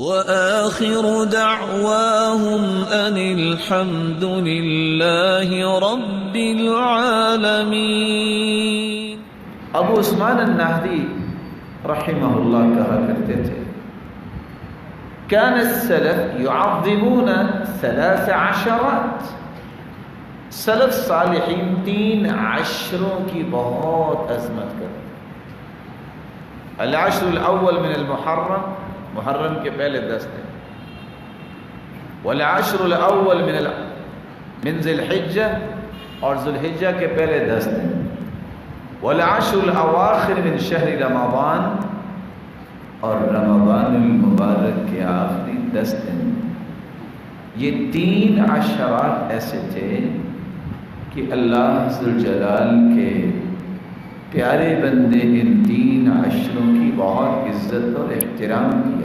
وآخر دعواهم أن الحمد لله رب العالمين۔ ابو عثمان النہدی رحمہ اللہ کہا کرتے تھے كان السلف يعظمون 13 سلف صالحین 3 عشروں کی بہت عظمت کرتے۔ العشر الاول من المحرم، محرم کے پہلے 10 دن، والعشر الاول من ذی الحجہ، اور ذی الحجہ کے پہلے 10 دن، والعشر الاواخر من شہر رمضان، اور رمضان المبارک کے آخری 10 دن۔ یہ 3 عشرات ایسے تھے کہ اللہ ذوالجلال کے پیارے بندے ان 3 عشروں کی بہت عزت اور احترام کی۔